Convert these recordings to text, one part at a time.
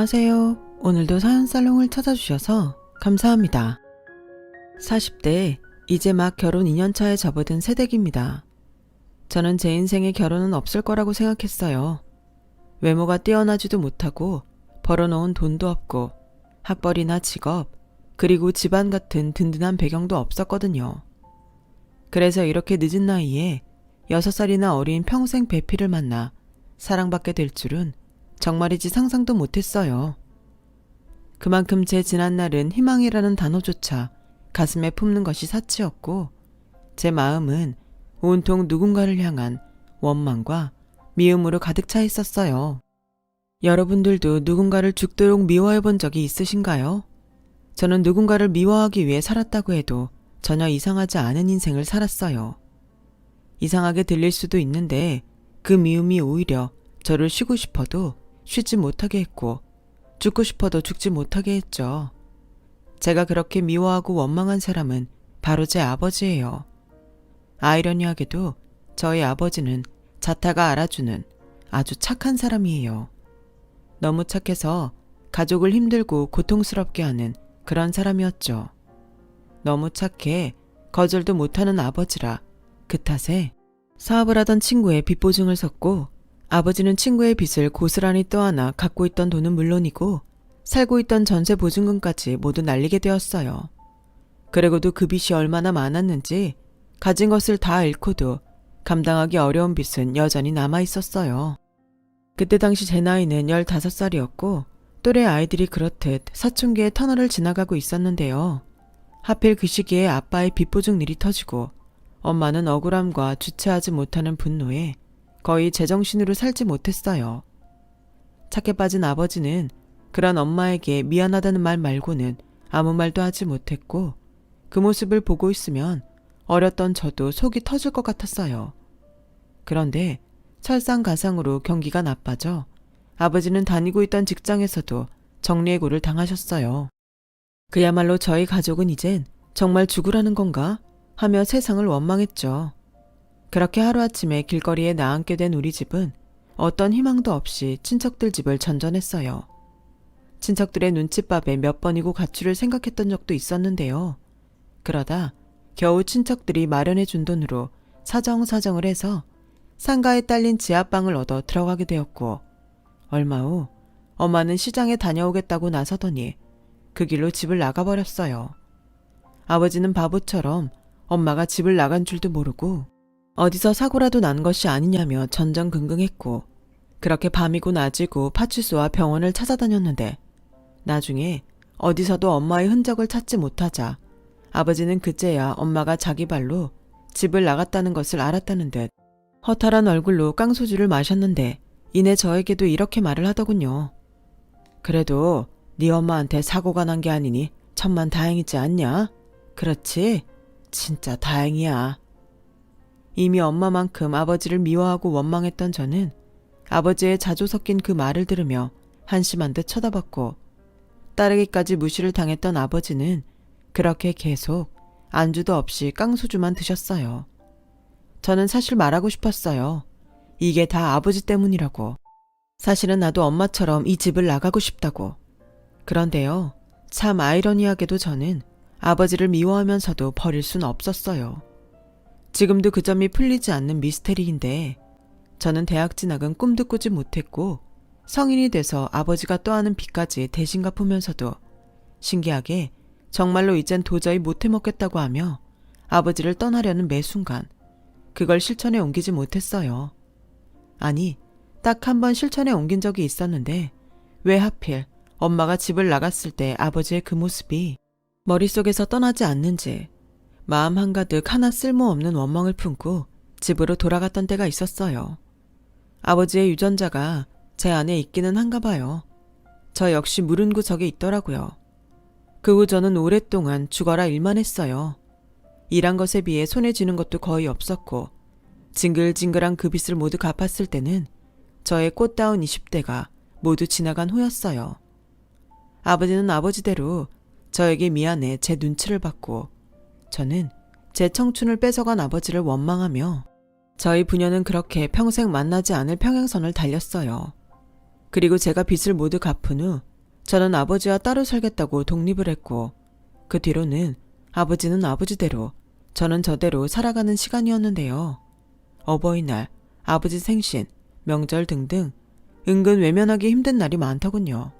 안녕하세요. 오늘도 사연살롱을 찾아주셔서 감사합니다. 40대 이제 막 결혼 2년차에 접어든 새댁입니다. 저는 제 인생에 결혼은 없을 거라고 생각했어요. 외모가 뛰어나지도 못하고 벌어놓은 돈도 없고 학벌이나 직업 그리고 집안 같은 든든한 배경도 없었거든요. 그래서 이렇게 늦은 나이에 6살이나 어린 평생 배필을 만나 사랑받게 될 줄은 정말이지 상상도 못했어요. 그만큼 제 지난날은 희망이라는 단어조차 가슴에 품는 것이 사치였고 제 마음은 온통 누군가를 향한 원망과 미움으로 가득 차 있었어요. 여러분들도 누군가를 죽도록 미워해 본 적이 있으신가요? 저는 누군가를 미워하기 위해 살았다고 해도 전혀 이상하지 않은 인생을 살았어요. 이상하게 들릴 수도 있는데 그 미움이 오히려 저를 쉬고 싶어도 쉬지 못하게 했고 죽고 싶어도 죽지 못하게 했죠. 제가 그렇게 미워하고 원망한 사람은 바로 제 아버지예요. 아이러니하게도 저희 아버지는 자타가 알아주는 아주 착한 사람이에요. 너무 착해서 가족을 힘들고 고통스럽게 하는 그런 사람이었죠. 너무 착해 거절도 못하는 아버지라 그 탓에 사업을 하던 친구의 빚 보증을 섰고 아버지는 친구의 빚을 고스란히 떠안아 갖고 있던 돈은 물론이고 살고 있던 전세 보증금까지 모두 날리게 되었어요. 그리고도 그 빚이 얼마나 많았는지 가진 것을 다 잃고도 감당하기 어려운 빚은 여전히 남아 있었어요. 그때 당시 제 나이는 15살이었고 또래 아이들이 그렇듯 사춘기의 터널을 지나가고 있었는데요. 하필 그 시기에 아빠의 빚 보증 일이 터지고 엄마는 억울함과 주체하지 못하는 분노에 거의 제정신으로 살지 못했어요. 착해 빠진 아버지는 그런 엄마에게 미안하다는 말 말고는 아무 말도 하지 못했고 그 모습을 보고 있으면 어렸던 저도 속이 터질 것 같았어요. 그런데 설상가상으로 경기가 나빠져 아버지는 다니고 있던 직장에서도 정리해고를 당하셨어요. 그야말로 저희 가족은 이젠 정말 죽으라는 건가 하며 세상을 원망했죠. 그렇게 하루아침에 길거리에 나앉게 된 우리 집은 어떤 희망도 없이 친척들 집을 전전했어요. 친척들의 눈칫밥에 몇 번이고 가출을 생각했던 적도 있었는데요. 그러다 겨우 친척들이 마련해 준 돈으로 사정사정을 해서 상가에 딸린 지하방을 얻어 들어가게 되었고 얼마 후 엄마는 시장에 다녀오겠다고 나서더니 그 길로 집을 나가버렸어요. 아버지는 바보처럼 엄마가 집을 나간 줄도 모르고 어디서 사고라도 난 것이 아니냐며 전전긍긍했고 그렇게 밤이고 낮이고 파출소와 병원을 찾아다녔는데 나중에 어디서도 엄마의 흔적을 찾지 못하자 아버지는 그제야 엄마가 자기 발로 집을 나갔다는 것을 알았다는 듯 허탈한 얼굴로 깡소주를 마셨는데 이내 저에게도 이렇게 말을 하더군요. 그래도 네 엄마한테 사고가 난 게 아니니 천만 다행이지 않냐? 그렇지? 진짜 다행이야. 이미 엄마만큼 아버지를 미워하고 원망했던 저는 아버지의 자조 섞인 그 말을 들으며 한심한 듯 쳐다봤고 따르기까지 무시를 당했던 아버지는 그렇게 계속 안주도 없이 깡소주만 드셨어요. 저는 사실 말하고 싶었어요. 이게 다 아버지 때문이라고. 사실은 나도 엄마처럼 이 집을 나가고 싶다고. 그런데요, 참 아이러니하게도 저는 아버지를 미워하면서도 버릴 순 없었어요. 지금도 그 점이 풀리지 않는 미스테리인데 저는 대학 진학은 꿈도 꾸지 못했고 성인이 돼서 아버지가 떠안은 빚까지 대신 갚으면서도 신기하게 정말로 이젠 도저히 못해 먹겠다고 하며 아버지를 떠나려는 매 순간 그걸 실천에 옮기지 못했어요. 아니, 딱 한 번 실천에 옮긴 적이 있었는데 왜 하필 엄마가 집을 나갔을 때 아버지의 그 모습이 머릿속에서 떠나지 않는지 마음 한가득 하나 쓸모없는 원망을 품고 집으로 돌아갔던 때가 있었어요. 아버지의 유전자가 제 안에 있기는 한가 봐요. 저 역시 물은 구석에 있더라고요. 그 후 저는 오랫동안 죽어라 일만 했어요. 일한 것에 비해 손에 쥐는 것도 거의 없었고 징글징글한 그 빚을 모두 갚았을 때는 저의 꽃다운 20대가 모두 지나간 후였어요. 아버지는 아버지대로 저에게 미안해 제 눈치를 받고 저는 제 청춘을 뺏어간 아버지를 원망하며 저희 부녀는 그렇게 평생 만나지 않을 평행선을 달렸어요. 그리고 제가 빚을 모두 갚은 후 저는 아버지와 따로 살겠다고 독립을 했고 그 뒤로는 아버지는 아버지대로 저는 저대로 살아가는 시간이었는데요. 어버이날, 아버지 생신, 명절 등등 은근 외면하기 힘든 날이 많더군요.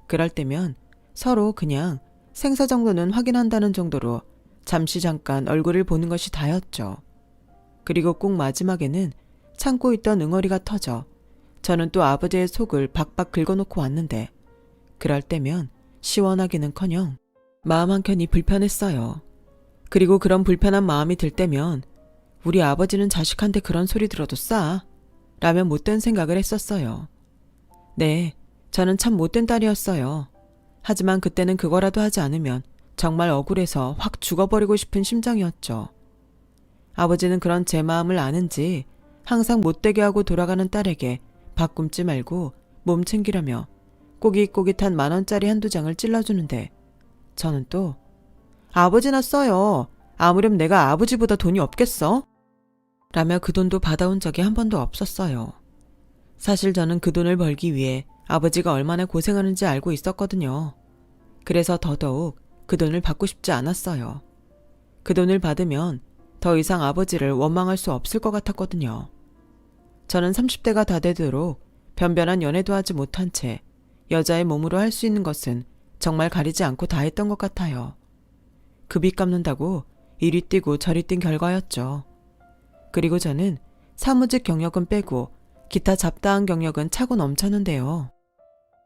그럴 때면 서로 그냥 생사 정도는 확인한다는 정도로 잠깐 얼굴을 보는 것이 다였죠. 그리고 꼭 마지막에는 참고 있던 응어리가 터져 저는 또 아버지의 속을 박박 긁어놓고 왔는데 그럴 때면 시원하기는커녕 마음 한켠이 불편했어요. 그리고 그런 불편한 마음이 들 때면 우리 아버지는 자식한테 그런 소리 들어도 싸 라며 못된 생각을 했었어요. 네, 저는 참 못된 딸이었어요. 하지만 그때는 그거라도 하지 않으면 정말 억울해서 확 죽어버리고 싶은 심정이었죠. 아버지는 그런 제 마음을 아는지 항상 못되게 하고 돌아가는 딸에게 밥 굶지 말고 몸 챙기라며 꼬깃꼬깃한 10,000원짜리 한두 장을 찔러주는데 저는 또 아버지나 써요. 아무렴 내가 아버지보다 돈이 없겠어? 라며 그 돈도 받아온 적이 한 번도 없었어요. 사실 저는 그 돈을 벌기 위해 아버지가 얼마나 고생하는지 알고 있었거든요. 그래서 더더욱 그 돈을 받고 싶지 않았어요. 그 돈을 받으면 더 이상 아버지를 원망할 수 없을 것 같았거든요. 저는 30대가 다 되도록 변변한 연애도 하지 못한 채 여자의 몸으로 할 수 있는 것은 정말 가리지 않고 다 했던 것 같아요. 그 빚 갚는다고 이리 뛰고 저리 뛴 결과였죠. 그리고 저는 사무직 경력은 빼고 기타 잡다한 경력은 차고 넘쳤는데요.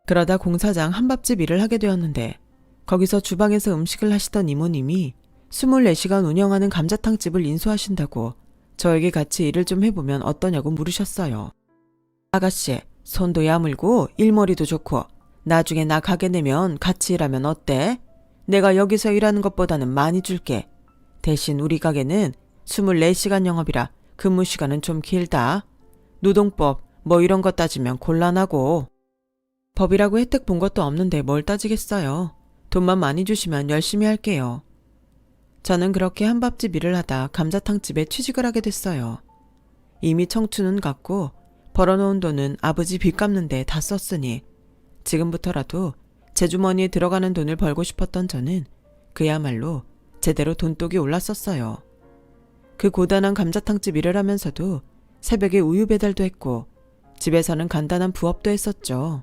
그러다 공사장 한밥집 일을 하게 되었는데 거기서 주방에서 음식을 하시던 이모님이 24시간 운영하는 감자탕집을 인수하신다고 저에게 같이 일을 좀 해보면 어떠냐고 물으셨어요. 아가씨, 손도 야물고 일머리도 좋고 나중에 나 가게 내면 같이 일하면 어때? 내가 여기서 일하는 것보다는 많이 줄게. 대신 우리 가게는 24시간 영업이라 근무 시간은 좀 길다. 노동법 뭐 이런 거 따지면 곤란하고. 법이라고 혜택 본 것도 없는데 뭘 따지겠어요. 돈만 많이 주시면 열심히 할게요. 저는 그렇게 한밥집 일을 하다 감자탕집에 취직을 하게 됐어요. 이미 청춘은 갔고 벌어놓은 돈은 아버지 빚 갚는데 다 썼으니 지금부터라도 제 주머니에 들어가는 돈을 벌고 싶었던 저는 그야말로 제대로 돈독이 올랐었어요. 그 고단한 감자탕집 일을 하면서도 새벽에 우유 배달도 했고 집에서는 간단한 부업도 했었죠.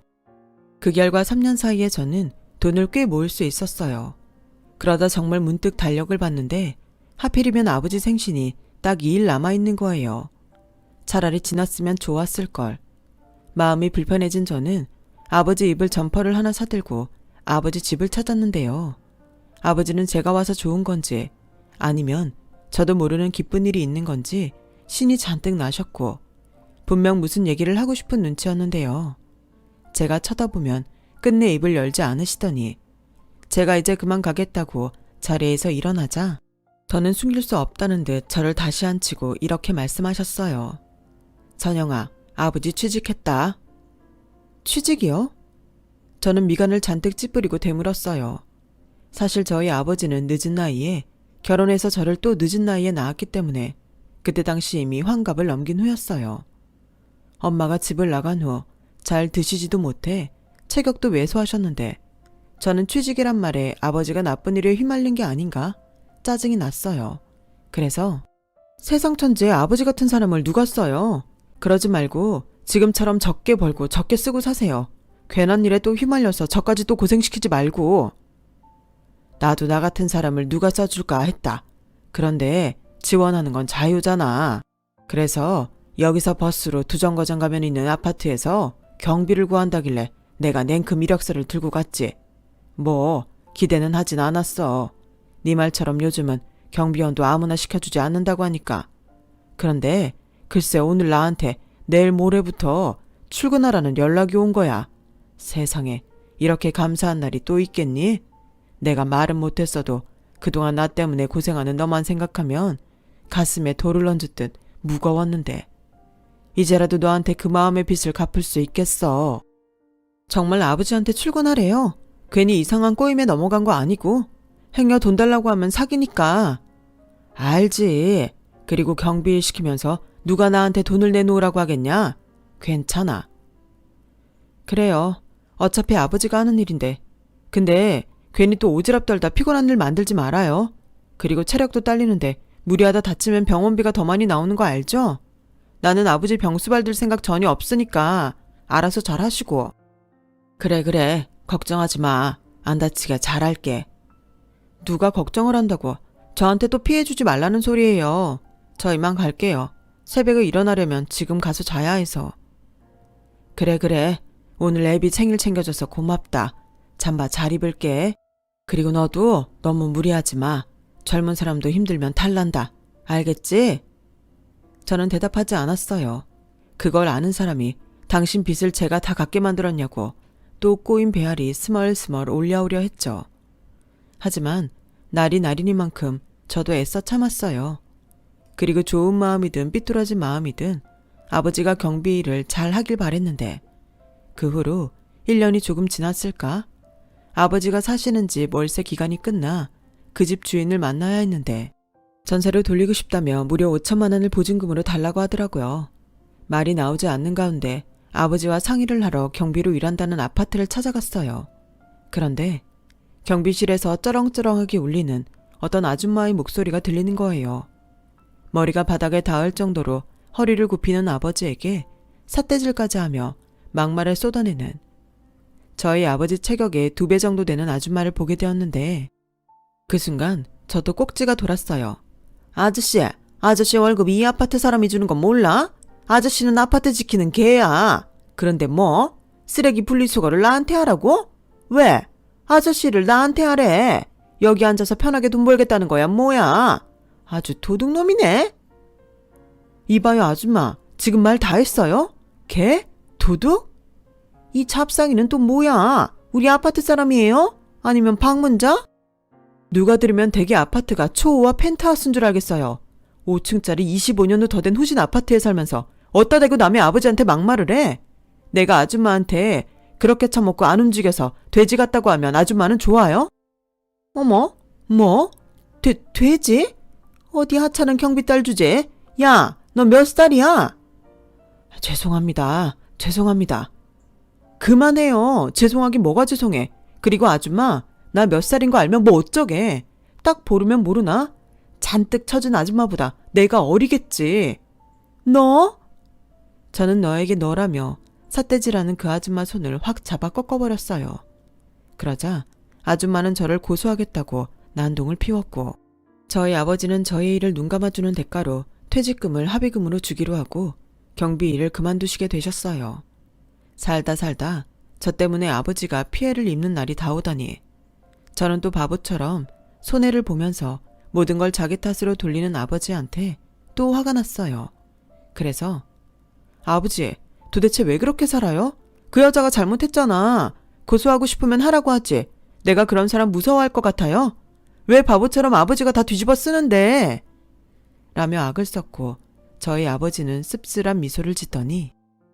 그 결과 3년 사이에 저는 돈을 꽤 모을 수 있었어요. 그러다 정말 문득 달력을 봤는데 하필이면 아버지 생신이 딱 2일 남아있는 거예요. 차라리 지났으면 좋았을걸. 마음이 불편해진 저는 아버지 입을 점퍼를 하나 사들고 아버지 집을 찾았는데요. 아버지는 제가 와서 좋은 건지 아니면 저도 모르는 기쁜 일이 있는 건지 신이 잔뜩 나셨고 분명 무슨 얘기를 하고 싶은 눈치였는데요. 제가 쳐다보면 끝내 입을 열지 않으시더니 제가 이제 그만 가겠다고 자리에서 일어나자 더는 숨길 수 없다는 듯 저를 다시 앉히고 이렇게 말씀하셨어요. 전영아, 아버지 취직했다. 취직이요? 저는 미간을 잔뜩 찌푸리고 되물었어요. 사실 저희 아버지는 늦은 나이에 결혼해서 저를 또 늦은 나이에 낳았기 때문에 그때 당시 이미 환갑을 넘긴 후였어요. 엄마가 집을 나간 후 잘 드시지도 못해 체격도 왜소하셨는데 저는 취직이란 말에 아버지가 나쁜 일에 휘말린 게 아닌가 짜증이 났어요. 그래서 세상 천지에 아버지 같은 사람을 누가 써요. 그러지 말고 지금처럼 적게 벌고 적게 쓰고 사세요. 괜한 일에 또 휘말려서 저까지 또 고생시키지 말고. 나도 나 같은 사람을 누가 써줄까 했다. 그런데 지원하는 건 자유잖아. 그래서 여기서 버스로 두정거장 가면 있는 아파트에서 경비를 구한다길래 내가 냉큼 이력서를 들고 갔지. 뭐 기대는 하진 않았어. 네 말처럼 요즘은 경비원도 아무나 시켜주지 않는다고 하니까. 그런데 글쎄 오늘 나한테 내일 모레부터 출근하라는 연락이 온 거야. 세상에 이렇게 감사한 날이 또 있겠니? 내가 말은 못했어도 그동안 나 때문에 고생하는 너만 생각하면 가슴에 돌을 얹듯 무거웠는데 이제라도 너한테 그 마음의 빚을 갚을 수 있겠어. 정말 아버지한테 출근하래요. 괜히 이상한 꼬임에 넘어간 거 아니고 행여 돈 달라고 하면 사기니까. 알지. 그리고 경비일 시키면서 누가 나한테 돈을 내놓으라고 하겠냐? 괜찮아. 그래요. 어차피 아버지가 하는 일인데. 근데 괜히 또 오지랖 떨다 피곤한 일 만들지 말아요. 그리고 체력도 딸리는데 무리하다 다치면 병원비가 더 많이 나오는 거 알죠? 나는 아버지 병수 받을 생각 전혀 없으니까 알아서 잘 하시고. 그래. 걱정하지 마. 안 다치게 잘할게. 누가 걱정을 한다고. 저한테 또 피해주지 말라는 소리예요. 저 이만 갈게요. 새벽에 일어나려면 지금 가서 자야 해서. 그래. 오늘 애비 생일 챙겨줘서 고맙다. 잠바 잘 입을게. 그리고 너도 너무 무리하지 마. 젊은 사람도 힘들면 탈난다. 알겠지? 저는 대답하지 않았어요. 그걸 아는 사람이 당신 빚을 제가 다 갚게 만들었냐고 또 꼬인 배알이 스멀스멀 올라오려 했죠. 하지만 날이 날이니만큼 저도 애써 참았어요. 그리고 좋은 마음이든 삐뚤어진 마음이든 아버지가 경비 일을 잘 하길 바랬는데 그 후로 1년이 조금 지났을까? 아버지가 사시는 집 월세 기간이 끝나 그 집 주인을 만나야 했는데 전세를 돌리고 싶다며 무려 5천만 원을 보증금으로 달라고 하더라고요. 말이 나오지 않는 가운데 아버지와 상의를 하러 경비로 일한다는 아파트를 찾아갔어요. 그런데 경비실에서 쩌렁쩌렁하게 울리는 어떤 아줌마의 목소리가 들리는 거예요. 머리가 바닥에 닿을 정도로 허리를 굽히는 아버지에게 삿대질까지 하며 막말을 쏟아내는 저희 아버지 체격의 2배 정도 되는 아줌마를 보게 되었는데 그 순간 저도 꼭지가 돌았어요. 아저씨 월급 이 아파트 사람이 주는 건 몰라? 아저씨는 아파트 지키는 개야. 그런데 뭐? 쓰레기 분리수거를 나한테 하라고? 왜? 아저씨를 나한테 하래. 여기 앉아서 편하게 돈 벌겠다는 거야 뭐야? 아주 도둑놈이네. 이봐요 아줌마. 지금 말 다 했어요? 개? 도둑? 이 잡상이는 또 뭐야? 우리 아파트 사람이에요? 아니면 방문자? 누가 들으면 대개 아파트가 초호화 펜트하우스인 줄 알겠어요. 5층짜리 25년도 더 된 후진 아파트에 살면서 어디다 대고 남의 아버지한테 막말을 해. 내가 아줌마한테 그렇게 처먹고 안 움직여서 돼지 같다고 하면 아줌마는 좋아요? 어머? 뭐? 돼지? 어디 하찮은 경비딸 주제? 야, 너 몇 살이야? 죄송합니다. 그만해요. 죄송하긴 뭐가 죄송해. 그리고 아줌마, 나 몇 살인 거 알면 뭐 어쩌게. 딱 보르면 모르나? 잔뜩 처진 아줌마보다 내가 어리겠지. 너? 저는 너에게 너라며 삿대질하는 그 아줌마 손을 확 잡아 꺾어버렸어요. 그러자 아줌마는 저를 고소하겠다고 난동을 피웠고 저희 아버지는 저의 일을 눈감아주는 대가로 퇴직금을 합의금으로 주기로 하고 경비 일을 그만두시게 되셨어요. 살다 저 때문에 아버지가 피해를 입는 날이 다오다니 저는 또 바보처럼 손해를 보면서 모든 걸 자기 탓으로 돌리는 아버지한테 또 화가 났어요. 그래서 아버지, 도대체 왜 그렇게 살아요? 그 여자가 잘못했잖아. 고소하고 싶으면 하라고 하지. 내가 그런 사람 무서워할 것 같아요? 왜 바보처럼 아버지가 다 뒤집어 쓰는데? 라며 악을 썼고 저희 아버지는 씁쓸한 미소를 짓더니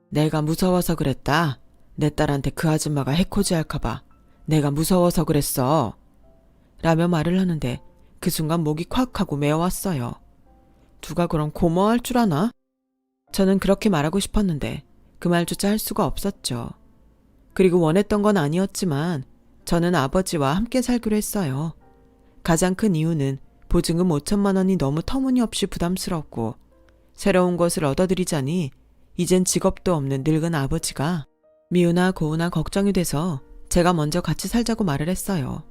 내가 무서워서 그랬다. 내 딸한테 그 아줌마가 해코지 할까봐. 내가 무서워서 그랬어. 라며 말을 하는데 그 순간 목이 콱 하고 메어왔어요. 누가 그럼 고마워할 줄 아나? 저는 그렇게 말하고 싶었는데 그 말조차 할 수가 없었죠. 그리고 원했던 건 아니었지만 저는 아버지와 함께 살기로 했어요. 가장 큰 이유는 보증금 5천만 원이 너무 터무니없이 부담스럽고 새로운 것을 얻어들이자니 이젠 직업도 없는 늙은 아버지가 미우나 고우나 걱정이 돼서 제가 먼저 같이 살자고 말을 했어요.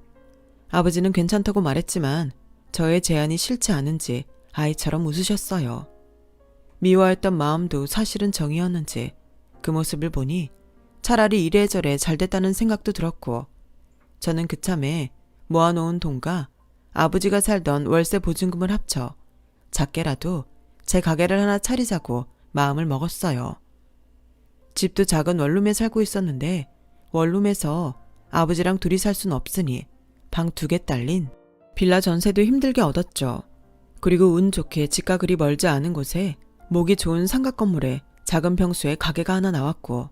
아버지는 괜찮다고 말했지만 저의 제안이 싫지 않은지 아이처럼 웃으셨어요. 미워했던 마음도 사실은 정이었는지 그 모습을 보니 차라리 이래저래 잘됐다는 생각도 들었고 저는 그참에 모아놓은 돈과 아버지가 살던 월세 보증금을 합쳐 작게라도 제 가게를 하나 차리자고 마음을 먹었어요. 집도 작은 원룸에 살고 있었는데 원룸에서 아버지랑 둘이 살 순 없으니 방 2개 딸린 빌라 전세도 힘들게 얻었죠. 그리고 운 좋게 집과 그리 멀지 않은 곳에 목이 좋은 상가 건물에 작은 평수에 가게가 하나 나왔고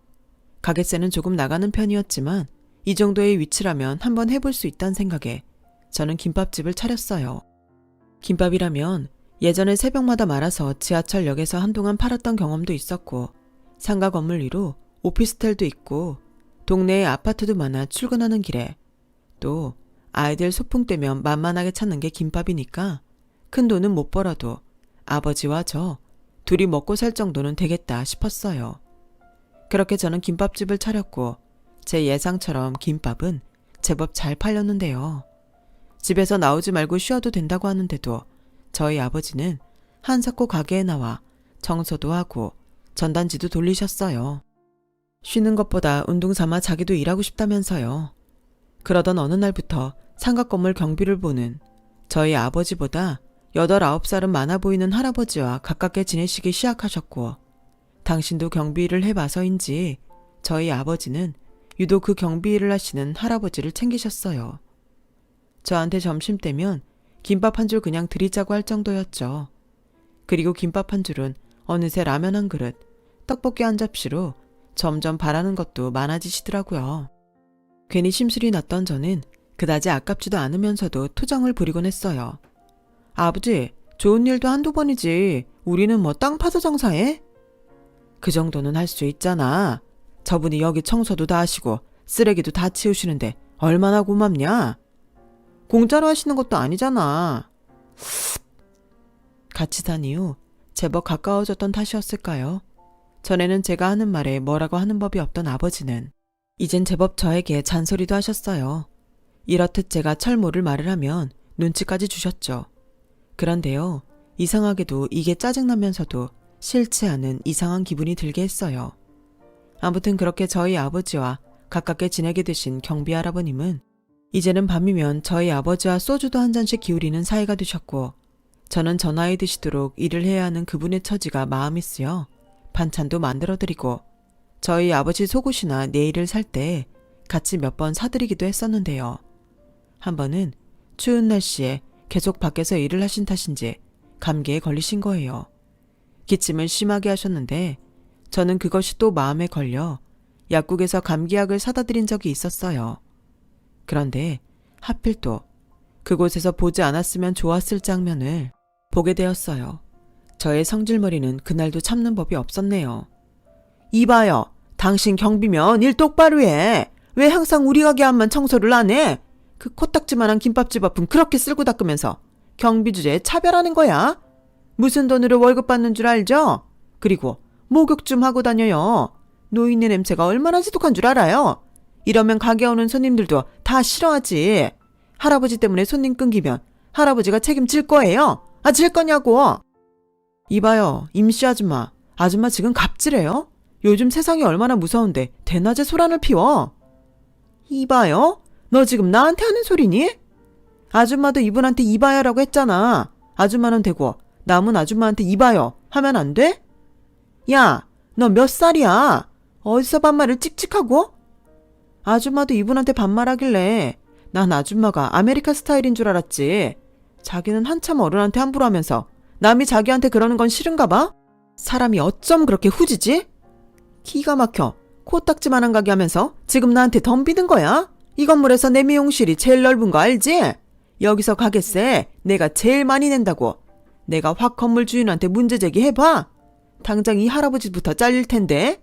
가게세는 조금 나가는 편이었지만 이 정도의 위치라면 한번 해볼 수 있다는 생각에 저는 김밥집을 차렸어요. 김밥이라면 예전에 새벽마다 말아서 지하철역에서 한동안 팔았던 경험도 있었고 상가 건물 위로 오피스텔도 있고 동네에 아파트도 많아 출근하는 길에 또 아이들 소풍 때면 만만하게 찾는 게 김밥이니까 큰 돈은 못 벌어도 아버지와 저 둘이 먹고 살 정도는 되겠다 싶었어요. 그렇게 저는 김밥집을 차렸고 제 예상처럼 김밥은 제법 잘 팔렸는데요. 집에서 나오지 말고 쉬어도 된다고 하는데도 저희 아버지는 한사코 가게에 나와 청소도 하고 전단지도 돌리셨어요. 쉬는 것보다 운동 삼아 자기도 일하고 싶다면서요. 그러던 어느 날부터 상가 건물 경비를 보는 저희 아버지보다 8, 9살은 많아 보이는 할아버지와 가깝게 지내시기 시작하셨고 당신도 경비 일을 해봐서인지 저희 아버지는 유독 그 경비 일을 하시는 할아버지를 챙기셨어요. 저한테 점심때면 김밥 한 줄 그냥 드리자고 할 정도였죠. 그리고 김밥 한 줄은 어느새 라면 한 그릇, 떡볶이 한 접시로 점점 바라는 것도 많아지시더라고요. 괜히 심술이 났던 저는 그다지 아깝지도 않으면서도 투정을 부리곤 했어요. 아버지, 좋은 일도 한두 번이지 우리는 뭐 땅 파서 장사해? 그 정도는 할 수 있잖아. 저분이 여기 청소도 다 하시고 쓰레기도 다 치우시는데 얼마나 고맙냐? 공짜로 하시는 것도 아니잖아. 같이 산 이후 제법 가까워졌던 탓이었을까요? 전에는 제가 하는 말에 뭐라고 하는 법이 없던 아버지는 이젠 제법 저에게 잔소리도 하셨어요. 이렇듯 제가 철모를 말을 하면 눈치까지 주셨죠. 그런데요, 이상하게도 이게 짜증나면서도 싫지 않은 이상한 기분이 들게 했어요. 아무튼 그렇게 저희 아버지와 가깝게 지내게 되신 경비 할아버님은 이제는 밤이면 저희 아버지와 소주도 한 잔씩 기울이는 사이가 되셨고 저는 저 나이 드시도록 일을 해야 하는 그분의 처지가 마음이 쓰여 반찬도 만들어드리고 저희 아버지 속옷이나 네일을 살 때 같이 몇 번 사드리기도 했었는데요. 한 번은 추운 날씨에 계속 밖에서 일을 하신 탓인지 감기에 걸리신 거예요. 기침을 심하게 하셨는데 저는 그것이 또 마음에 걸려 약국에서 감기약을 사다 드린 적이 있었어요. 그런데 하필 또 그곳에서 보지 않았으면 좋았을 장면을 보게 되었어요. 저의 성질머리는 그날도 참는 법이 없었네요. 이봐요. 당신 경비면 일 똑바로 해. 왜 항상 우리 가게 앞만 청소를 안 해? 그 코딱지만한 김밥집 앞은 그렇게 쓸고 닦으면서 경비 주제에 차별하는 거야? 무슨 돈으로 월급 받는 줄 알죠? 그리고 목욕 좀 하고 다녀요. 노인네 냄새가 얼마나 지독한 줄 알아요? 이러면 가게 오는 손님들도 다 싫어하지. 할아버지 때문에 손님 끊기면 할아버지가 책임질 거예요. 아, 질 거냐고. 이봐요, 임씨 아줌마. 아줌마 지금 갑질해요? 요즘 세상이 얼마나 무서운데 대낮에 소란을 피워. 이봐요? 너 지금 나한테 하는 소리니? 아줌마도 이분한테 이봐요라고 했잖아. 아줌마는 되고 남은 아줌마한테 이봐요 하면 안 돼? 야, 너 몇 살이야? 어디서 반말을 찍찍하고? 아줌마도 이분한테 반말하길래 난 아줌마가 아메리카 스타일인 줄 알았지. 자기는 한참 어른한테 함부로 하면서 남이 자기한테 그러는 건 싫은가 봐? 사람이 어쩜 그렇게 후지지? 기가 막혀. 코딱지만한 가게 하면서 지금 나한테 덤비는 거야? 이 건물에서 내 미용실이 제일 넓은 거 알지? 여기서 가게세 내가 제일 많이 낸다고. 내가 확 건물 주인한테 문제 제기해봐. 당장 이 할아버지부터 잘릴 텐데.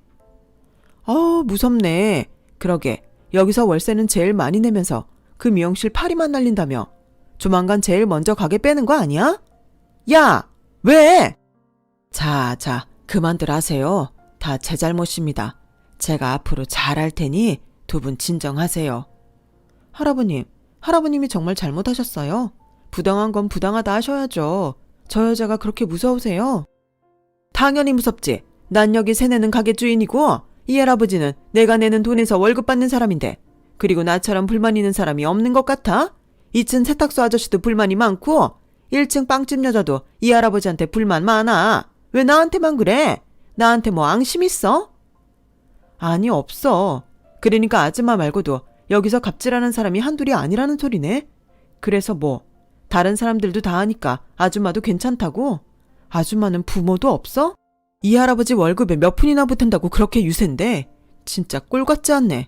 무섭네. 그러게 여기서 월세는 제일 많이 내면서 그 미용실 파리만 날린다며. 조만간 제일 먼저 가게 빼는 거 아니야? 야! 왜? 자, 그만들 하세요. 다 제 잘못입니다. 제가 앞으로 잘할 테니 두 분 진정하세요. 할아버님이 정말 잘못하셨어요. 부당한 건 부당하다 하셔야죠. 저 여자가 그렇게 무서우세요? 당연히 무섭지. 난 여기 세 내는 가게 주인이고 이 할아버지는 내가 내는 돈에서 월급 받는 사람인데 그리고 나처럼 불만 있는 사람이 없는 것 같아? 2층 세탁소 아저씨도 불만이 많고 1층 빵집 여자도 이 할아버지한테 불만 많아. 왜 나한테만 그래? 나한테 뭐 앙심 있어? 아니, 없어. 그러니까 아줌마 말고도 여기서 갑질하는 사람이 한둘이 아니라는 소리네. 그래서 뭐 다른 사람들도 다 하니까 아줌마도 괜찮다고? 아줌마는 부모도 없어? 이 할아버지 월급에 몇 푼이나 붙은다고 그렇게 유세인데 진짜 꼴 같지 않네.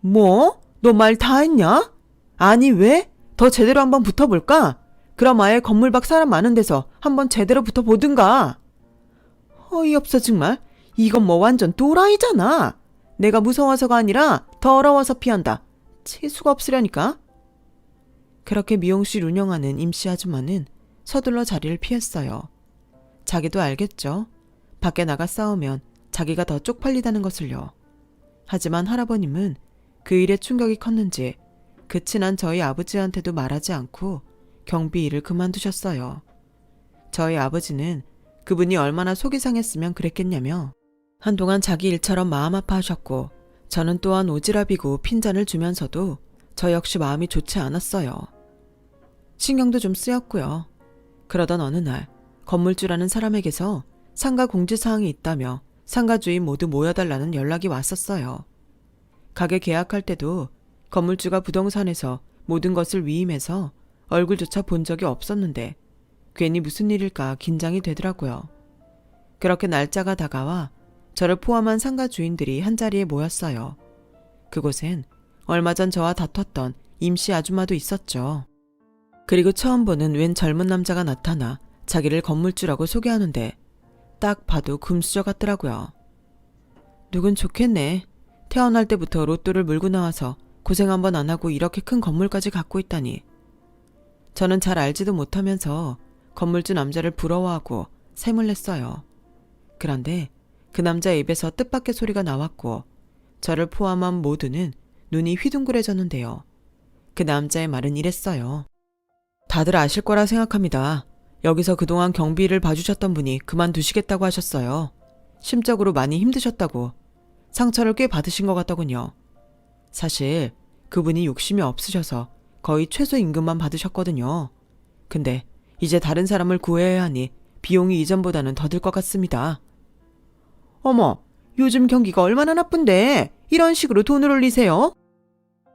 뭐? 너 말 다 했냐? 아니, 왜? 더 제대로 한번 붙어볼까? 그럼 아예 건물 밖 사람 많은 데서 한번 제대로 붙어보든가. 어이없어 정말. 이건 뭐 완전 또라이잖아. 내가 무서워서가 아니라 더러워서 피한다. 재수가 없으려니까. 그렇게 미용실 운영하는 임씨 아줌마는 서둘러 자리를 피했어요. 자기도 알겠죠. 밖에 나가 싸우면 자기가 더 쪽팔리다는 것을요. 하지만 할아버님은 그 일에 충격이 컸는지 그 친한 저희 아버지한테도 말하지 않고 경비 일을 그만두셨어요. 저희 아버지는 그분이 얼마나 속이 상했으면 그랬겠냐며 한동안 자기 일처럼 마음 아파하셨고, 저는 또한 오지랖이고 핀잔을 주면서도 저 역시 마음이 좋지 않았어요. 신경도 좀 쓰였고요. 그러던 어느 날 건물주라는 사람에게서 상가 공지사항이 있다며 상가 주인 모두 모여달라는 연락이 왔었어요. 가게 계약할 때도 건물주가 부동산에서 모든 것을 위임해서 얼굴조차 본 적이 없었는데 괜히 무슨 일일까 긴장이 되더라고요. 그렇게 날짜가 다가와 저를 포함한 상가 주인들이 한자리에 모였어요. 그곳엔 얼마 전 저와 다퉜던 임씨 아줌마도 있었죠. 그리고 처음 보는 웬 젊은 남자가 나타나 자기를 건물주라고 소개하는데 딱 봐도 금수저 같더라고요. 누군 좋겠네. 태어날 때부터 로또를 물고 나와서 고생 한번 안 하고 이렇게 큰 건물까지 갖고 있다니. 저는 잘 알지도 못하면서 건물주 남자를 부러워하고 샘을 냈어요. 그런데 그 남자 입에서 뜻밖의 소리가 나왔고 저를 포함한 모두는 눈이 휘둥그레졌는데요. 그 남자의 말은 이랬어요. 다들 아실 거라 생각합니다. 여기서 그동안 경비를 봐주셨던 분이 그만두시겠다고 하셨어요. 심적으로 많이 힘드셨다고. 상처를 꽤 받으신 것 같더군요. 사실 그분이 욕심이 없으셔서 거의 최소임금만 받으셨거든요. 근데 이제 다른 사람을 구해야 하니 비용이 이전보다는 더 들 것 같습니다. 어머, 요즘 경기가 얼마나 나쁜데 이런 식으로 돈을 올리세요?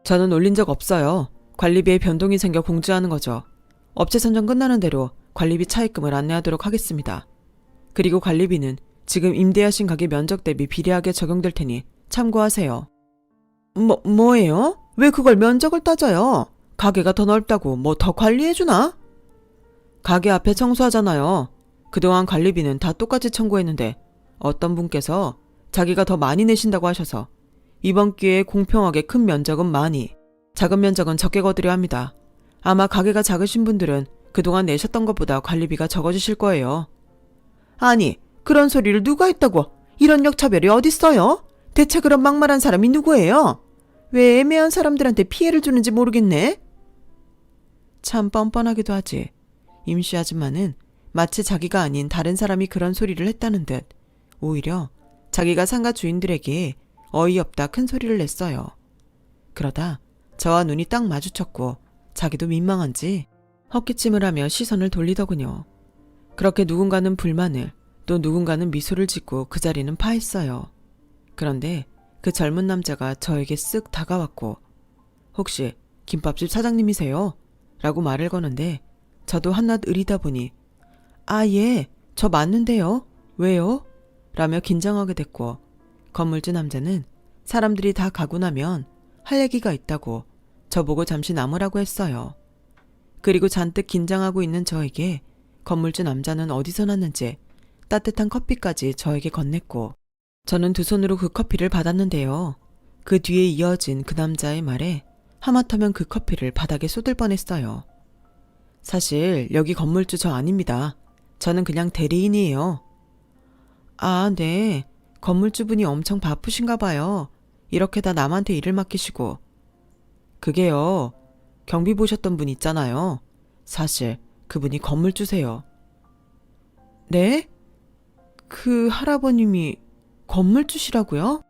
저는 올린 적 없어요. 관리비에 변동이 생겨 공지하는 거죠. 업체 선정 끝나는 대로 관리비 차입금을 안내하도록 하겠습니다. 그리고 관리비는 지금 임대하신 가게 면적 대비 비례하게 적용될 테니 참고하세요. 뭐예요? 왜 그걸 면적을 따져요? 가게가 더 넓다고 뭐 더 관리해주나? 가게 앞에 청소하잖아요. 그동안 관리비는 다 똑같이 청구했는데 어떤 분께서 자기가 더 많이 내신다고 하셔서 이번 기회에 공평하게 큰 면적은 많이, 작은 면적은 적게 거드려 합니다. 아마 가게가 작으신 분들은 그동안 내셨던 것보다 관리비가 적어지실 거예요. 아니, 그런 소리를 누가 했다고? 이런 역차별이 어딨어요? 대체 그런 막말한 사람이 누구예요? 왜 애매한 사람들한테 피해를 주는지 모르겠네? 참 뻔뻔하기도 하지. 임씨 아줌마는 마치 자기가 아닌 다른 사람이 그런 소리를 했다는 듯 오히려 자기가 상가 주인들에게 어이없다 큰 소리를 냈어요. 그러다 저와 눈이 딱 마주쳤고 자기도 민망한지 헛기침을 하며 시선을 돌리더군요. 그렇게 누군가는 불만을, 또 누군가는 미소를 짓고 그 자리는 파했어요. 그런데 그 젊은 남자가 저에게 쓱 다가왔고 혹시 김밥집 사장님이세요? 라고 말을 거는데 저도 한낱 의리다 보니 아, 예, 저 맞는데요. 왜요? 라며 긴장하게 됐고 건물주 남자는 사람들이 다 가고 나면 할 얘기가 있다고 저보고 잠시 남으라고 했어요. 그리고 잔뜩 긴장하고 있는 저에게 건물주 남자는 어디서 났는지 따뜻한 커피까지 저에게 건넸고 저는 두 손으로 그 커피를 받았는데요. 그 뒤에 이어진 그 남자의 말에 하마터면 그 커피를 바닥에 쏟을 뻔했어요. 사실 여기 건물주 저 아닙니다. 저는 그냥 대리인이에요. 아, 네. 건물주분이 엄청 바쁘신가 봐요. 이렇게 다 남한테 일을 맡기시고. 그게요. 경비 보셨던 분 있잖아요. 사실 그분이 건물주세요. 네? 그 할아버님이 건물주시라고요?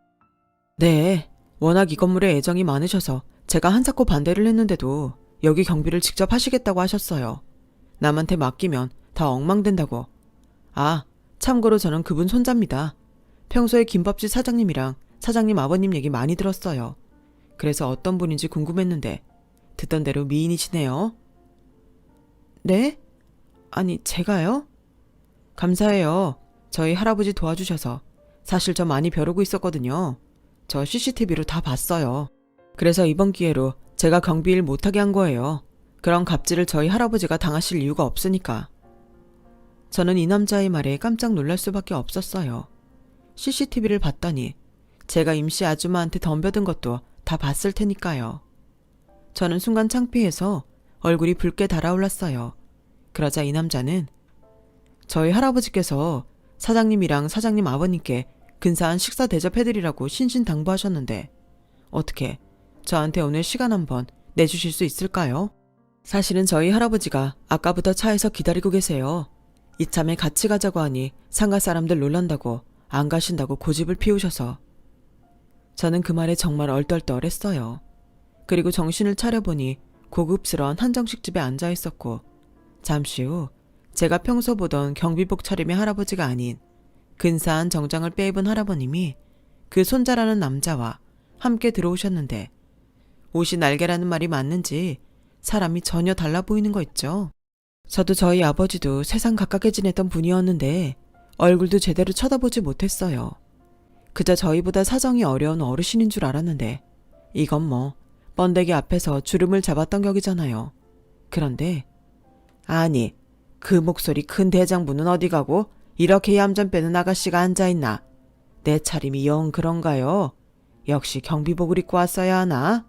네. 워낙 이 건물에 애정이 많으셔서 제가 한사코 반대를 했는데도 여기 경비를 직접 하시겠다고 하셨어요. 남한테 맡기면 다 엉망된다고. 아, 참고로 저는 그분 손자입니다. 평소에 김밥집 사장님이랑 사장님 아버님 얘기 많이 들었어요. 그래서 어떤 분인지 궁금했는데 듣던 대로 미인이시네요. 네? 아니, 제가요? 감사해요. 저희 할아버지 도와주셔서. 사실 저 많이 벼르고 있었거든요. 저 CCTV로 다 봤어요. 그래서 이번 기회로 제가 경비일 못하게 한 거예요. 그런 갑질을 저희 할아버지가 당하실 이유가 없으니까. 저는 이 남자의 말에 깜짝 놀랄 수밖에 없었어요. CCTV를 봤다니 제가 임시 아줌마한테 덤벼든 것도 다 봤을 테니까요. 저는 순간 창피해서 얼굴이 붉게 달아올랐어요. 그러자 이 남자는 저희 할아버지께서 사장님이랑 사장님 아버님께 근사한 식사 대접해드리라고 신신당부하셨는데 어떻게 저한테 오늘 시간 한번 내주실 수 있을까요? 사실은 저희 할아버지가 아까부터 차에서 기다리고 계세요. 이참에 같이 가자고 하니 상가 사람들 놀란다고 안 가신다고 고집을 피우셔서. 저는 그 말에 정말 얼떨떨했어요. 그리고 정신을 차려보니 고급스러운 한정식 집에 앉아 있었고 잠시 후 제가 평소 보던 경비복 차림의 할아버지가 아닌 근사한 정장을 빼입은 할아버님이 그 손자라는 남자와 함께 들어오셨는데 옷이 날개라는 말이 맞는지 사람이 전혀 달라 보이는 거 있죠. 저도 저희 아버지도 세상 가깝게 지냈던 분이었는데 얼굴도 제대로 쳐다보지 못했어요. 그저 저희보다 사정이 어려운 어르신인 줄 알았는데 이건 뭐 번데기 앞에서 주름을 잡았던 격이잖아요. 그런데 아니 그 목소리 큰 대장부는 어디 가고 이렇게 얌전 빼는 아가씨가 앉아있나? 내 차림이 영 그런가요? 역시 경비복을 입고 왔어야 하나?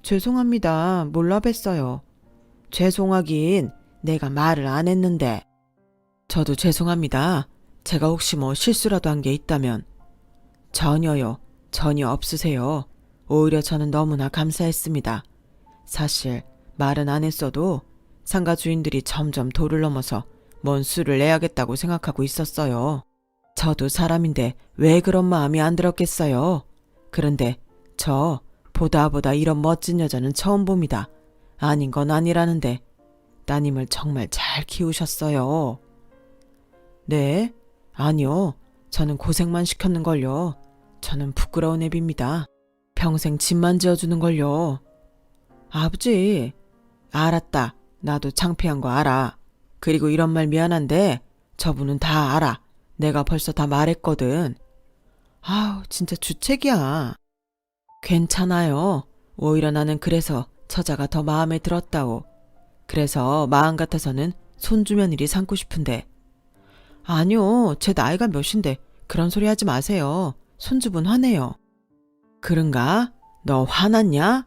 죄송합니다. 몰라 뵀어요. 죄송하긴 내가 말을 안 했는데. 저도 죄송합니다. 제가 혹시 뭐 실수라도 한 게 있다면. 전혀요. 전혀 없으세요. 오히려 저는 너무나 감사했습니다. 사실 말은 안 했어도 상가 주인들이 점점 도를 넘어서 뭔 수를 내야겠다고 생각하고 있었어요. 저도 사람인데 왜 그런 마음이 안 들었겠어요. 그런데 저 보다 이런 멋진 여자는 처음 봅니다. 아닌 건 아니라는데 따님을 정말 잘 키우셨어요. 네? 아니요. 저는 고생만 시켰는걸요. 저는 부끄러운 애비입니다. 평생 집만 지어주는걸요. 아버지, 알았다. 나도 창피한 거 알아. 그리고 이런 말 미안한데 저분은 다 알아. 내가 벌써 다 말했거든. 아우, 진짜 주책이야. 괜찮아요. 오히려 나는 그래서 처자가 더 마음에 들었다오. 그래서 마음 같아서는 손주며느리 삼고 싶은데. 아니요, 제 나이가 몇인데 그런 소리 하지 마세요. 손주분 화내요. 그런가? 너 화났냐?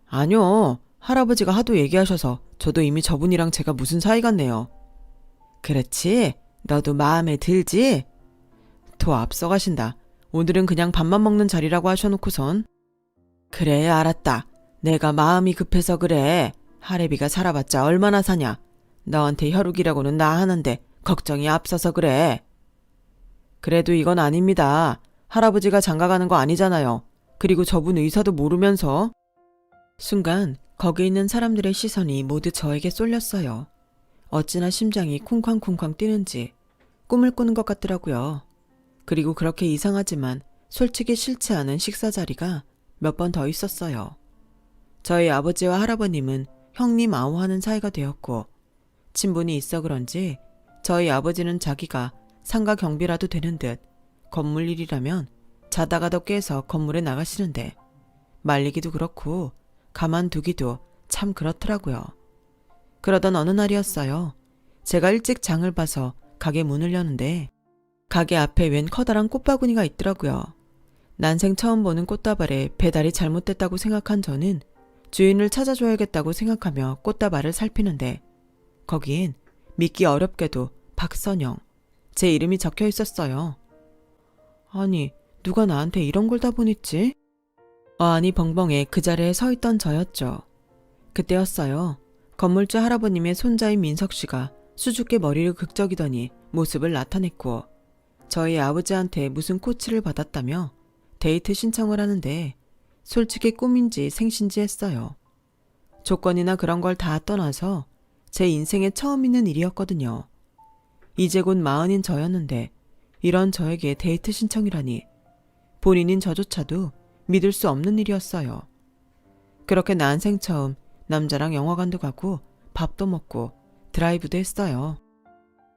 아니요, 할아버지가 하도 얘기하셔서 저도 이미 저분이랑 제가 무슨 사이 같네요. 그렇지? 너도 마음에 들지? 더 앞서가신다. 오늘은 그냥 밥만 먹는 자리라고 하셔놓고선. 그래, 알았다. 내가 마음이 급해서 그래. 할애비가 살아봤자 얼마나 사냐. 너한테 혈육이라고는 나 하는데 걱정이 앞서서 그래. 그래도 이건 아닙니다. 할아버지가 장가가는 거 아니잖아요. 그리고 저분 의사도 모르면서. 순간 거기 있는 사람들의 시선이 모두 저에게 쏠렸어요. 어찌나 심장이 쿵쾅쿵쾅 뛰는지 꿈을 꾸는 것 같더라고요. 그리고 그렇게 이상하지만 솔직히 싫지 않은 식사 자리가 몇 번 더 있었어요. 저희 아버지와 할아버님은 형님 아우하는 사이가 되었고 친분이 있어 그런지 저희 아버지는 자기가 상가 경비라도 되는 듯 건물 일이라면 자다가도 깨서 건물에 나가시는데 말리기도 그렇고 가만두기도 참 그렇더라고요. 그러던 어느 날이었어요. 제가 일찍 장을 봐서 가게 문을 여는데 가게 앞에 웬 커다란 꽃바구니가 있더라고요. 난생 처음 보는 꽃다발에 배달이 잘못됐다고 생각한 저는 주인을 찾아줘야겠다고 생각하며 꽃다발을 살피는데 거긴 믿기 어렵게도 박선영, 제 이름이 적혀 있었어요. 아니, 누가 나한테 이런 걸 다 보냈지? 어안이 벙벙해 그 자리에 서 있던 저였죠. 그때였어요. 건물주 할아버님의 손자인 민석 씨가 수줍게 머리를 극적이더니 모습을 나타냈고 저희 아버지한테 무슨 코치를 받았다며 데이트 신청을 하는데 솔직히 꿈인지 생신지 했어요. 조건이나 그런 걸 다 떠나서 제 인생에 처음 있는 일이었거든요. 이제 곧 40인 저였는데 이런 저에게 데이트 신청이라니 본인인 저조차도 믿을 수 없는 일이었어요. 그렇게 난생 처음 남자랑 영화관도 가고 밥도 먹고 드라이브도 했어요.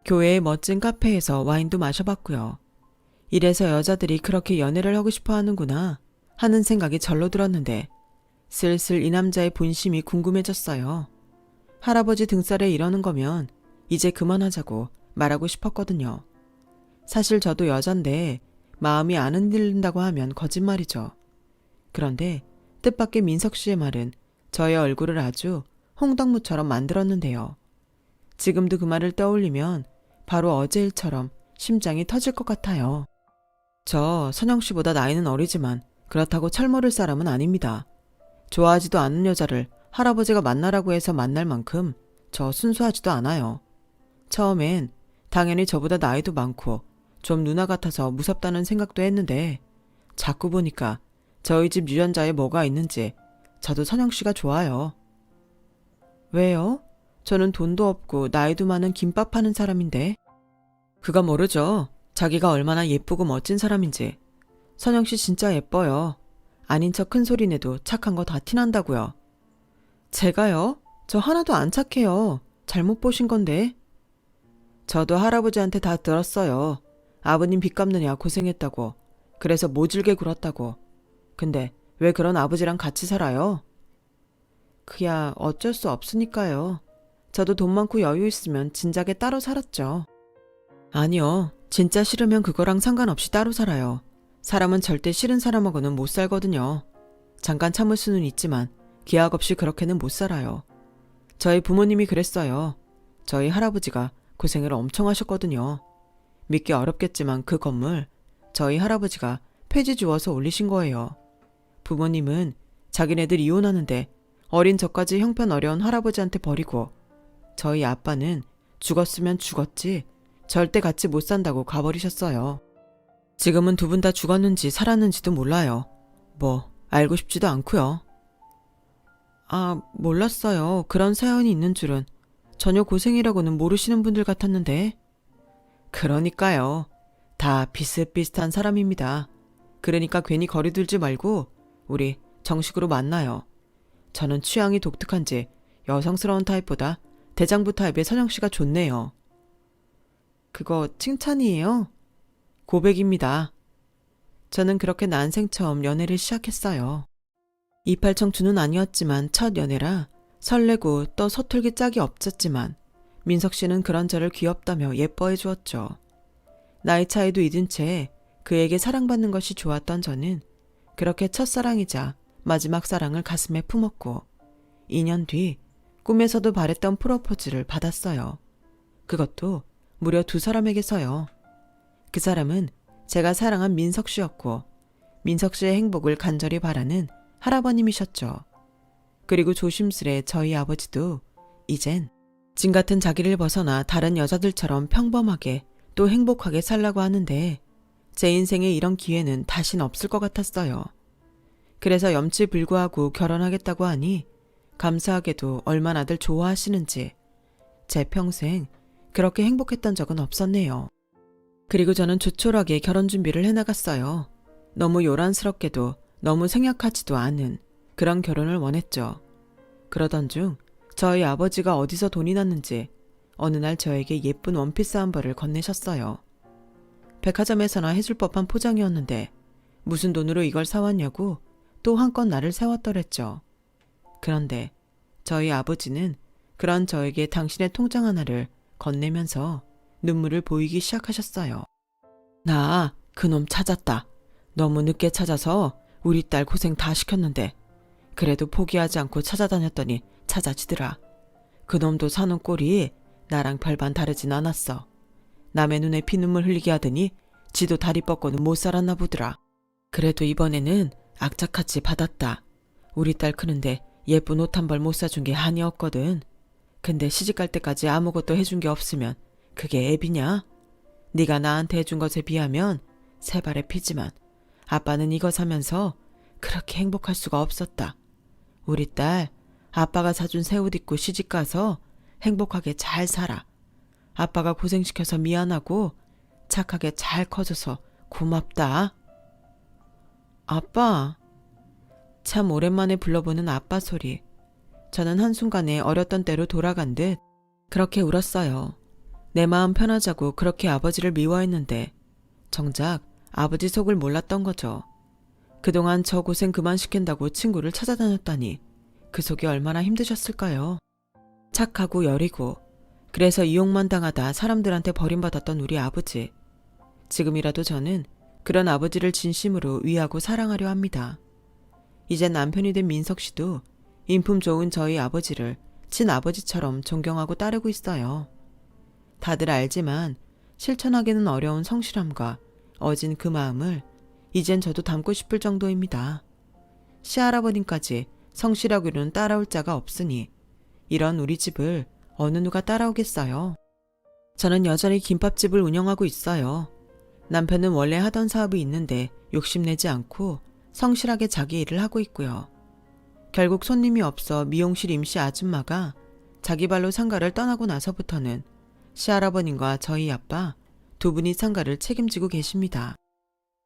교회의 멋진 카페에서 와인도 마셔봤고요. 이래서 여자들이 그렇게 연애를 하고 싶어 하는구나 하는 생각이 절로 들었는데 슬슬 이 남자의 본심이 궁금해졌어요. 할아버지 등살에 이러는 거면 이제 그만하자고 말하고 싶었거든요. 사실 저도 여잔데 마음이 안 흔들린다고 하면 거짓말이죠. 그런데 뜻밖의 민석 씨의 말은 저의 얼굴을 아주 홍당무처럼 만들었는데요. 지금도 그 말을 떠올리면 바로 어제 일처럼 심장이 터질 것 같아요. 저 선영 씨보다 나이는 어리지만 그렇다고 철모를 사람은 아닙니다. 좋아하지도 않는 여자를 할아버지가 만나라고 해서 만날 만큼 저 순수하지도 않아요. 처음엔 당연히 저보다 나이도 많고 좀 누나 같아서 무섭다는 생각도 했는데 자꾸 보니까 저희 집 유전자에 뭐가 있는지 저도 선영 씨가 좋아요. 왜요? 저는 돈도 없고 나이도 많은 김밥 파는 사람인데. 그가 모르죠. 자기가 얼마나 예쁘고 멋진 사람인지. 선영 씨 진짜 예뻐요. 아닌 척 큰 소리 내도 착한 거 다 티난다고요. 제가요? 저 하나도 안 착해요. 잘못 보신 건데. 저도 할아버지한테 다 들었어요. 아버님 빚 갚느냐 고생했다고. 그래서 모질게 굴었다고. 근데 왜 그런 아버지랑 같이 살아요? 그야 어쩔 수 없으니까요. 저도 돈 많고 여유 있으면 진작에 따로 살았죠. 아니요. 진짜 싫으면 그거랑 상관없이 따로 살아요. 사람은 절대 싫은 사람하고는 못 살거든요. 잠깐 참을 수는 있지만 기약 없이 그렇게는 못 살아요. 저희 부모님이 그랬어요. 저희 할아버지가 고생을 엄청 하셨거든요. 믿기 어렵겠지만 그 건물 저희 할아버지가 폐지 주워서 올리신 거예요. 부모님은 자기네들 이혼하는데 어린 저까지 형편 어려운 할아버지한테 버리고 저희 아빠는 죽었으면 죽었지 절대 같이 못 산다고 가버리셨어요. 지금은 두 분 다 죽었는지 살았는지도 몰라요. 뭐 알고 싶지도 않고요. 아, 몰랐어요. 그런 사연이 있는 줄은. 전혀 고생이라고는 모르시는 분들 같았는데. 그러니까요. 다 비슷비슷한 사람입니다. 그러니까 괜히 거리들지 말고 우리 정식으로 만나요. 저는 취향이 독특한지 여성스러운 타입보다 대장부 타입의 선영 씨가 좋네요. 그거 칭찬이에요? 고백입니다. 저는 그렇게 난생 처음 연애를 시작했어요. 이팔 청춘은 아니었지만 첫 연애라 설레고 또 서툴기 짝이 없었지만 민석 씨는 그런 저를 귀엽다며 예뻐해 주었죠. 나이 차이도 잊은 채 그에게 사랑받는 것이 좋았던 저는 그렇게 첫사랑이자 마지막 사랑을 가슴에 품었고 2년 뒤 꿈에서도 바랬던 프로포즈를 받았어요. 그것도 무려 두 사람에게서요. 그 사람은 제가 사랑한 민석 씨였고 민석 씨의 행복을 간절히 바라는 할아버님이셨죠. 그리고 조심스레 저희 아버지도 이젠 진 같은 자기를 벗어나 다른 여자들처럼 평범하게 또 행복하게 살라고 하는데 제 인생에 이런 기회는 다신 없을 것 같았어요. 그래서 염치불구하고 결혼하겠다고 하니 감사하게도 얼마나들 좋아하시는지 제 평생 그렇게 행복했던 적은 없었네요. 그리고 저는 조촐하게 결혼 준비를 해나갔어요. 너무 요란스럽게도 너무 생략하지도 않은 그런 결혼을 원했죠. 그러던 중 저희 아버지가 어디서 돈이 났는지 어느 날 저에게 예쁜 원피스 한 벌을 건네셨어요. 백화점에서나 해줄 법한 포장이었는데 무슨 돈으로 이걸 사왔냐고 또 한껏 나를 세웠더랬죠. 그런데 저희 아버지는 그런 저에게 당신의 통장 하나를 건네면서 눈물을 보이기 시작하셨어요. 나 그놈 찾았다. 너무 늦게 찾아서 우리 딸 고생 다 시켰는데 그래도 포기하지 않고 찾아다녔더니 찾아지더라. 그놈도 사는 꼴이 나랑 별반 다르진 않았어. 남의 눈에 피눈물 흘리게 하더니 지도 다리 뻗고는 못 살았나 보더라. 그래도 이번에는 악착같이 받았다. 우리 딸 크는데 예쁜 옷 한 벌 못 사준 게 한이 없거든. 근데 시집갈 때까지 아무것도 해준 게 없으면 그게 애비냐? 네가 나한테 해준 것에 비하면 세 발의 피지만 아빠는 이거 사면서 그렇게 행복할 수가 없었다. 우리 딸 아빠가 사준 새 옷 입고 시집가서 행복하게 잘 살아. 아빠가 고생시켜서 미안하고 착하게 잘 커져서 고맙다. 아빠. 참 오랜만에 불러보는 아빠 소리. 저는 한순간에 어렸던 때로 돌아간 듯 그렇게 울었어요. 내 마음 편하자고 그렇게 아버지를 미워했는데 정작 아버지 속을 몰랐던 거죠. 그동안 저 고생 그만 시킨다고 친구를 찾아다녔다니 그 속이 얼마나 힘드셨을까요? 착하고 여리고 그래서 이용만 당하다 사람들한테 버림받았던 우리 아버지. 지금이라도 저는 그런 아버지를 진심으로 위하고 사랑하려 합니다. 이제 남편이 된 민석 씨도 인품 좋은 저희 아버지를 친아버지처럼 존경하고 따르고 있어요. 다들 알지만 실천하기는 어려운 성실함과 어진 그 마음을 이젠 저도 담고 싶을 정도입니다. 시할아버님까지 성실하기로는 따라올 자가 없으니 이런 우리 집을 어느 누가 따라오겠어요. 저는 여전히 김밥집을 운영하고 있어요. 남편은 원래 하던 사업이 있는데 욕심내지 않고 성실하게 자기 일을 하고 있고요. 결국 손님이 없어 미용실 임시 아줌마가 자기 발로 상가를 떠나고 나서부터는 시할아버님과 저희 아빠 두 분이 상가를 책임지고 계십니다.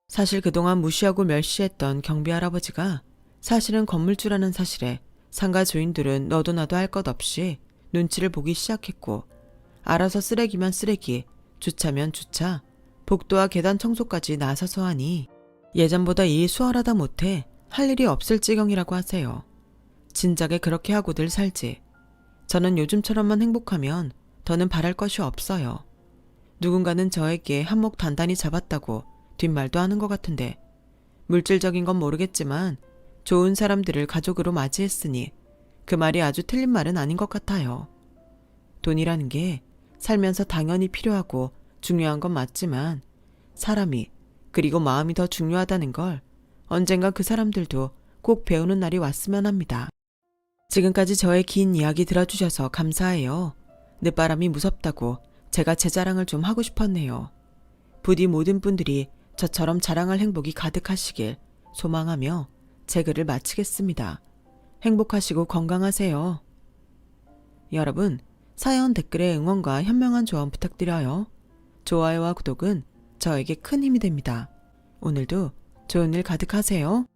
사실 그동안 무시하고 멸시했던 경비 할아버지가 사실은 건물주라는 사실에 상가 주인들은 너도 나도 할 것 없이 눈치를 보기 시작했고, 알아서 쓰레기만 쓰레기, 주차면 주차, 복도와 계단 청소까지 나서서 하니 예전보다 일이 수월하다 못해 할 일이 없을 지경이라고 하세요. 진작에 그렇게 하고들 살지. 저는 요즘처럼만 행복하면 더는 바랄 것이 없어요. 누군가는 저에게 한몫 단단히 잡았다고 뒷말도 하는 것 같은데, 물질적인 건 모르겠지만 좋은 사람들을 가족으로 맞이했으니 그 말이 아주 틀린 말은 아닌 것 같아요. 돈이라는 게 살면서 당연히 필요하고 중요한 건 맞지만 사람이 그리고 마음이 더 중요하다는 걸 언젠가 그 사람들도 꼭 배우는 날이 왔으면 합니다. 지금까지 저의 긴 이야기 들어주셔서 감사해요. 늦바람이 무섭다고 제가 제 자랑을 좀 하고 싶었네요. 부디 모든 분들이 저처럼 자랑할 행복이 가득하시길 소망하며 제 글을 마치겠습니다. 행복하시고 건강하세요. 여러분, 사연 댓글에 응원과 현명한 조언 부탁드려요. 좋아요와 구독은 저에게 큰 힘이 됩니다. 오늘도 좋은 일 가득하세요.